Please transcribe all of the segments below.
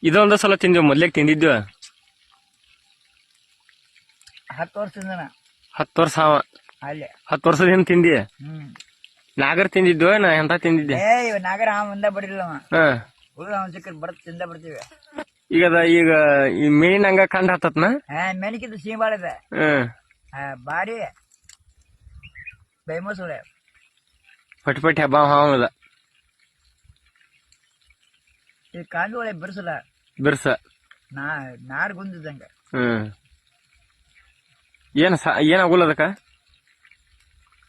ಇದೊಂದ ಸಲ ತಿಂದಿವ್, ಮೊದ್ಲೇಕ್ ತಿಂದಿದ್ವಿ. 10 ವರ್ಷದಿಂದ 10 ವರ್ಷ ಅಲ್ಲೇ 10 ವರ್ಷದಿಂದ ತಿಂದಿ. ನಾಗರ್ ತಿಂದಿದ್ವ ನಾ ಎಂತ ತಿಂದಿದ್ದೆ? ಇವ ನಾಗರ ಮುಂದೆ ಬಡಿಲ್ಲ ಹುಡುಗ ಅವನ್ ಸಿಕ್ಕ ಬರತ್ ತಿಂದ ಬಿಡ್ತೀವಿ. ಈಗ ಈ ಮೇನ್ ಹಂಗ ಕಂಡ ಹತ್ತತ್ನ ಮೆಣಕಿದ್ದು ಸಿಹಿ ಬಾಳ ಇದೆ. ಬಾರಿ ಬೈಮೋಸಳೆ ಪಟಿ ಹಬ್ಬ ಹಾವದ ಈ ಕಾಂಡು ಒಳ್ಳೆ ಬಿರ್ಸಲ ಬಿರ್ಸ ನಾರ್ ಗುಂದಿದ್ದಂಗ. ಏನ್ ಆಗುಲ್ಲದಕ್ಕ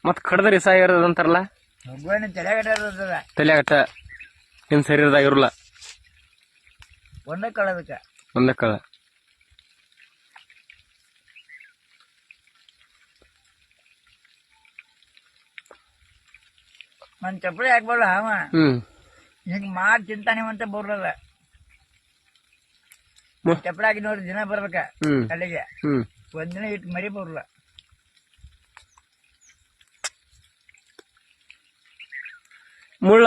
ಮತ್ ಕಡದ್ರಿ ಸಾಯ ಇರೋದಂತಾರಲ್ಲ, ಮಗುವನ್ನ ತಲೆಗಟ್ಟ ತಲೆಗಟ್ಟ ನಿನ್ ಶರೀರದಾಗ ಇರಲ್ಲ. ಒಂದ ಕಳದಕ್ಕ ಒಂದಕ್ಕಳ ನನ್ ಚಪ್ಪಲಿ ಹಾಕ್ಬಲ್ಲ ಅವ ಹಿಂಗ್ ಮಾಡಿ ತಿಂತಾನೆ ಅಂತ ಬರಲ್ಲ. ಚಪ್ಪಲಿ ಹಾಕಿ ನೋಡಿ ದಿನ ಬರ್ಬೇಕ ಅಲ್ಲಿಗೆ, ಒಂದಿನ ಇಟ್ಟು ಮರಿ ಬರಲ್ಲ. ಮುಳ್ಳ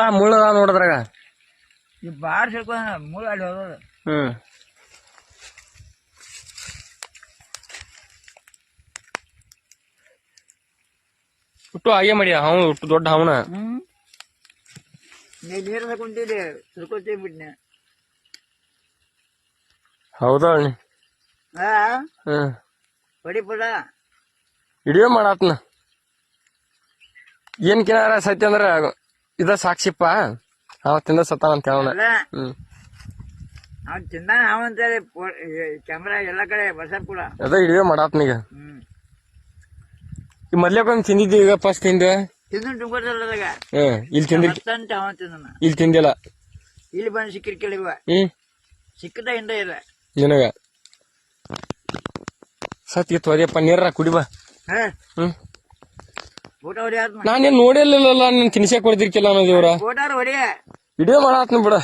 ನೋಡದ್ರಾಗ ಈ ಬಾರ್ ಸೇರ್ಕೊಂಡ ಮುಳ್ಳು ಅಲ್ಲಿ ಹೋಗೋದು. ಹುಟ್ಟು ಹಾಗೆ ಮಾಡಿ ಅವನು ಹುಟ್ಟು ದೊಡ್ಡ ಅವನ ನೀರ್ ಕುಂತಿದ್ದೆ ಸುರ್ಕೋತೇ ಬಿಟ್ನೆ. ಹೌದಾ ಹೊಡಿ ಪುಡ ಹಿಡಿಯೋ ಮಾಡತ್ನ ಏನ್ ಕಿನಾರ ಸತ್ಯ ಅಂದ್ರ ಇದ ಸಾಕ್ಷಿಪ್ಪ ಅವತ್ತಿಂದ ಸತ್ತಾನ ಅಂತ ಹೇಳೋಣ. ಅವ್ನು ತಿಂದಾನ ಅವಂತೇಳಿ ಕ್ಯಾಮ್ರಾ ಎಲ್ಲಾ ಕಡೆ ಬರ್ಸಕ್ ಕೂಡ ಅದ ಹಿಡಿಯೋ ಮಾಡತ್ನೀಗ. ಈ ಮೊದ್ಲೇಕೊಂದ್ ತಿಂದಿದ್ದಿ, ಈಗ ಫಸ್ಟ್ ತಿಂದ ತಿಂದು ತುಂಬೋದಾಗ ಇಲ್ಲಿ ತಿಂದಿ ಅವ ತಿಂದನ, ಇಲ್ಲಿ ತಿಂದಿಲ್ಲ. ಇಲ್ಲಿ ಬಂದು ಸಿಕ್ಕಿರ್ ಕೇಳಿವ ಸಿಕ್ಕದ ಹಿಂದ ಇಲ್ಲ ನಿನಗ ಸತ್ಗಿತ್ತು ಅದೇಪ್ಪ ನೀರ ಕುಡಿ ಬಾ. ಊಟ ಹೊಡಿ ನಾನೇನ್ ನೋಡಿರ್ಲಿಲ್ಲ, ನೀನ್ ತಿನ್ಸಕ್ ಹೊಡೆದಿರ್ಕಿಲ್ಲ ಅನ್ನೋದು ಇವ್ರ ಫೋಟಾರ ಹೊಡಿ ವಿಡಿಯೋ ಮಾಡತ್ನ ಬಿಡ.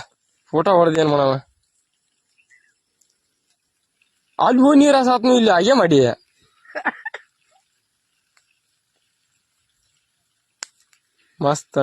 ಫೋಟೋ ಹೊಡೆದ ಏನ್ ಮಾಡವ, ಅಲ್ಲಿ ಹೋಗಿ ನೀರ್ ಹಸಾತ್ನು ಇಲ್ಲಿ ಹಾಗೆ ಮಾಡಿ ಮಸ್ತ್.